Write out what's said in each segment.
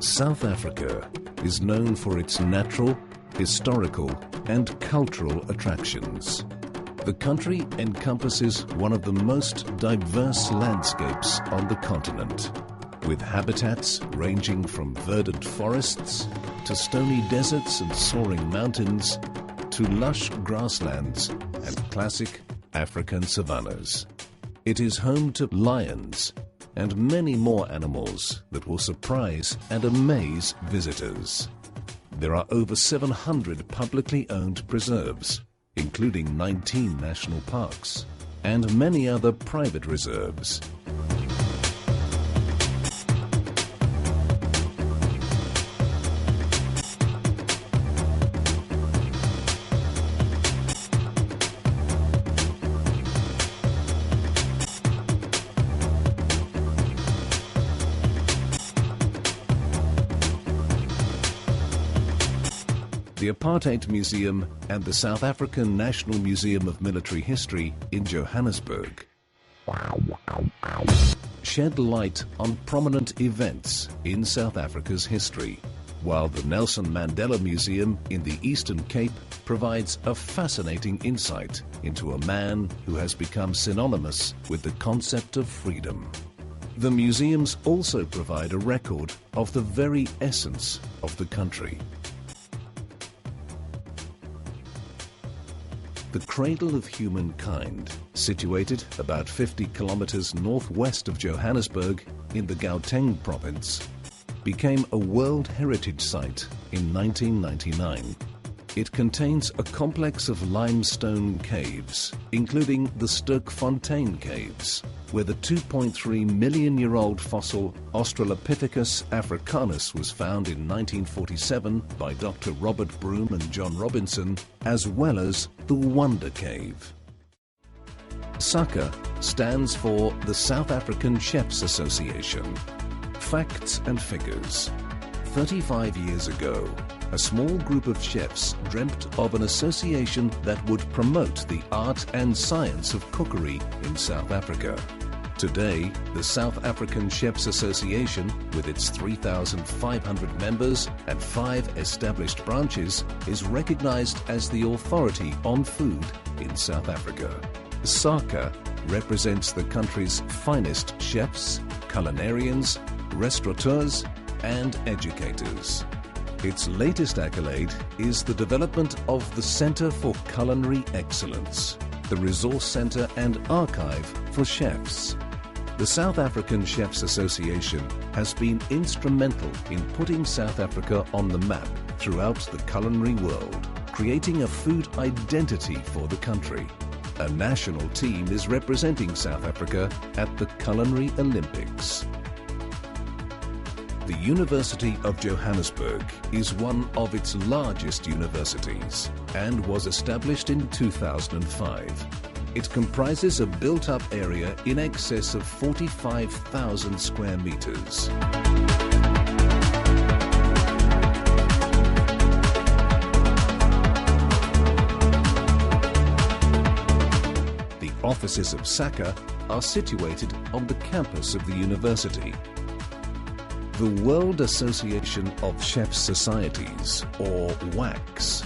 South Africa is known for its natural, historical and cultural attractions. The country encompasses one of the most diverse landscapes on the continent, with habitats ranging from verdant forests to stony deserts and soaring mountains to lush grasslands and classic African savannas. It is home to lions and many more animals that will surprise and amaze visitors. There are over 700 publicly owned preserves, including 19 national parks, and many other private reserves. The Apartheid Museum and the South African National Museum of Military History in Johannesburg shed light on prominent events in South Africa's history, while the Nelson Mandela Museum in the Eastern Cape provides a fascinating insight into a man who has become synonymous with the concept of freedom. The museums also provide a record of the very essence of the country. The cradle of humankind, situated about 50 kilometers northwest of Johannesburg in the Gauteng province, became a World Heritage Site in 1999. It contains a complex of limestone caves, including the Sterkfontein Caves, where the 2.3 million-year-old fossil Australopithecus africanus was found in 1947 by Dr. Robert Broom and John Robinson, as well as the Wonder Cave. SACA stands for the South African Chefs Association. Facts and figures. 35 years ago, a small group of chefs dreamt of an association that would promote the art and science of cookery in South Africa. Today, the South African Chefs Association, with its 3,500 members and 5 established branches, is recognized as the authority on food in South Africa. SACA represents the country's finest chefs, culinarians, restaurateurs, and educators. Its latest accolade is the development of the Center for Culinary Excellence, the Resource Center and Archive for Chefs. The South African Chefs Association has been instrumental in putting South Africa on the map throughout the culinary world, creating a food identity for the country. A national team is representing South Africa at the Culinary Olympics. The University of Johannesburg is one of its largest universities and was established in 2005. It comprises a built-up area in excess of 45,000 square meters. The offices of SACA are situated on the campus of the university. The World Association of Chefs Societies, or WACS,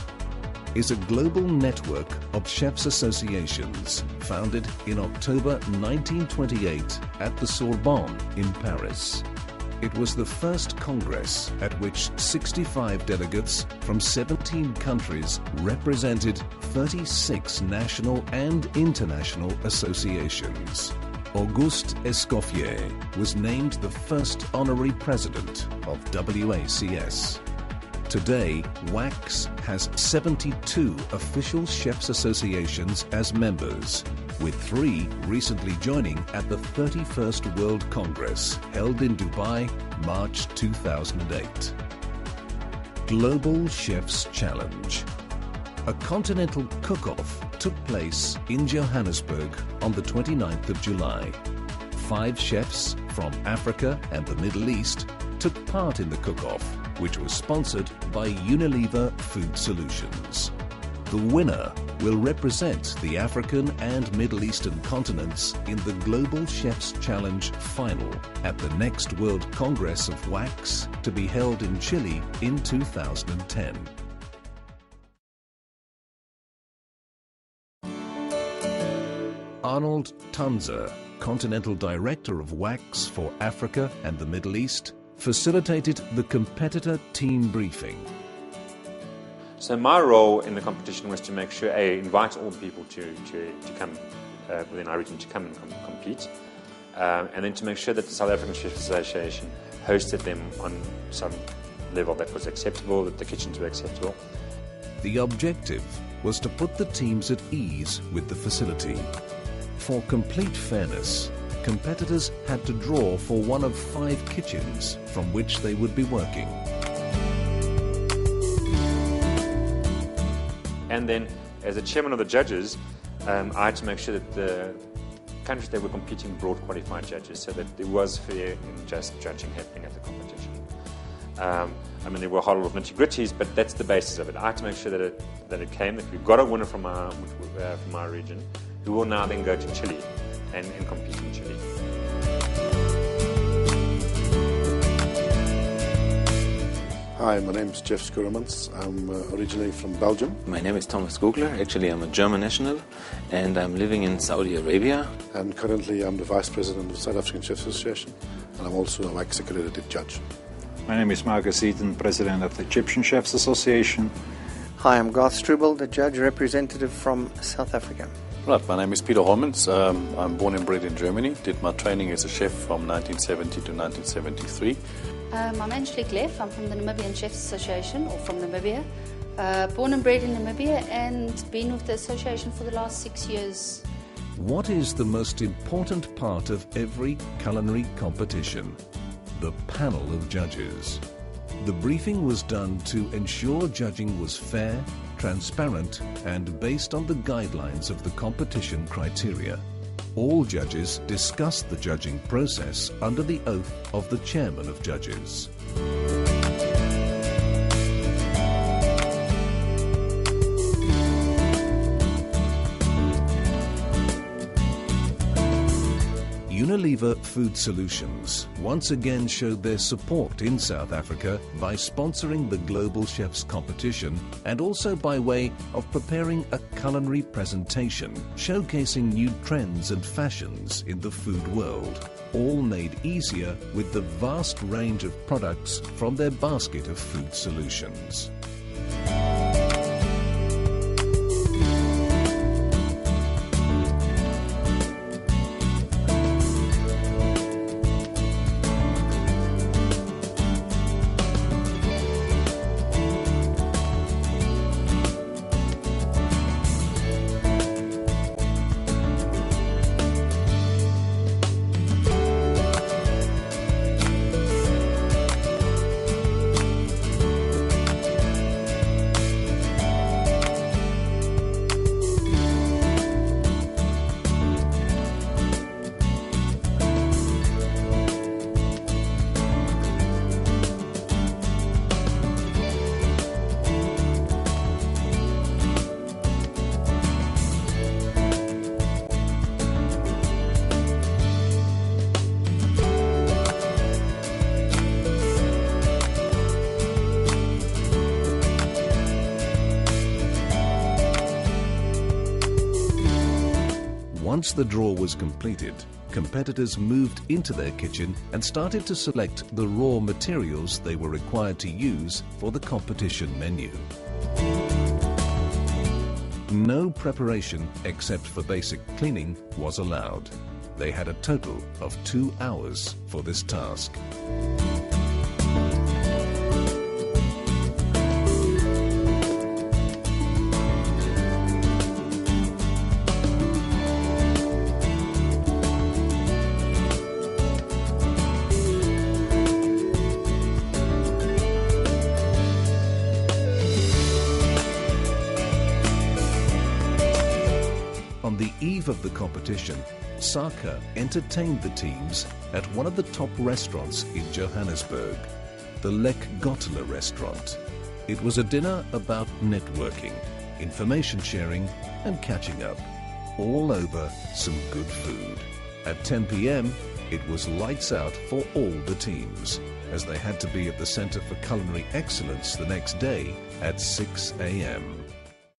is a global network of chefs associations founded in October 1928 at the Sorbonne in Paris. It was the first congress at which 65 delegates from 17 countries represented 36 national and international associations. Auguste Escoffier was named the first honorary president of WACS. Today, WACS has 72 official chefs associations as members, with 3 recently joining at the 31st World Congress held in Dubai, March 2008. Global Chefs Challenge. A continental cook-off took place in Johannesburg on the 29th of July. 5 chefs from Africa and the Middle East took part in the cook-off, which was sponsored by Unilever Food Solutions. The The winner will represent the African and Middle Eastern continents in the Global Chefs Challenge final at the next World Congress of WACS to be held in Chile in 2010. Arnold Tunzer, Continental Director of WACS for Africa and the Middle East, facilitated the competitor team briefing. So my role in the competition was to make sure, invite all the people to come within our region to come and compete, and then to make sure that the South African Chefs Association hosted them on some level that was acceptable, that the kitchens were acceptable. The objective was to put the teams at ease with the facility. For complete fairness, competitors had to draw for one of 5 kitchens from which they would be working. And then, as the chairman of the judges, I had to make sure that the countries that were competing brought qualified judges, so that there was fair and just judging happening at the competition. I mean, there were a whole lot of nitty-gritties, but that's the basis of it. I had to make sure that it came, that we got a winner from our region, who will now then go to Chile and compete in Chile. Hi, my name is Jeff Skuremans. I'm originally from Belgium. My name is Thomas Gogler. Actually, I'm a German national, and I'm living in Saudi Arabia. And currently I'm the Vice President of the South African Chefs Association, and I'm also a WACS accredited judge. My name is Marcus Eaton, President of the Egyptian Chefs Association. Hi, I'm Garth Struble, the judge representative from South Africa. Right, my name is Peter Holmans. I'm born and bred in Germany. Did my training as a chef from 1970 to 1973. I'm Angelique Leff. I'm from the Namibian Chefs Association, or from Namibia. Born and bred in Namibia and been with the association for the last 6 years. What is the most important part of every culinary competition? The panel of judges. The briefing was done to ensure judging was fair, transparent, and based on the guidelines of the competition criteria. All judges discussed the judging process under the oath of the chairman of judges. Unilever Food Solutions once again showed their support in South Africa by sponsoring the Global Chefs competition and also by way of preparing a culinary presentation showcasing new trends and fashions in the food world, all made easier with the vast range of products from their basket of food solutions. Once the draw was completed, competitors moved into their kitchen and started to select the raw materials they were required to use for the competition menu. No preparation except for basic cleaning was allowed. They had a total of 2 hours for this task. On the eve of the competition, Saka entertained the teams at one of the top restaurants in Johannesburg, the Lek Gotela restaurant. It was a dinner about networking, information sharing and catching up, all over some good food. At 10 p.m, it was lights out for all the teams, as they had to be at the Centre for Culinary Excellence the next day at 6 a.m.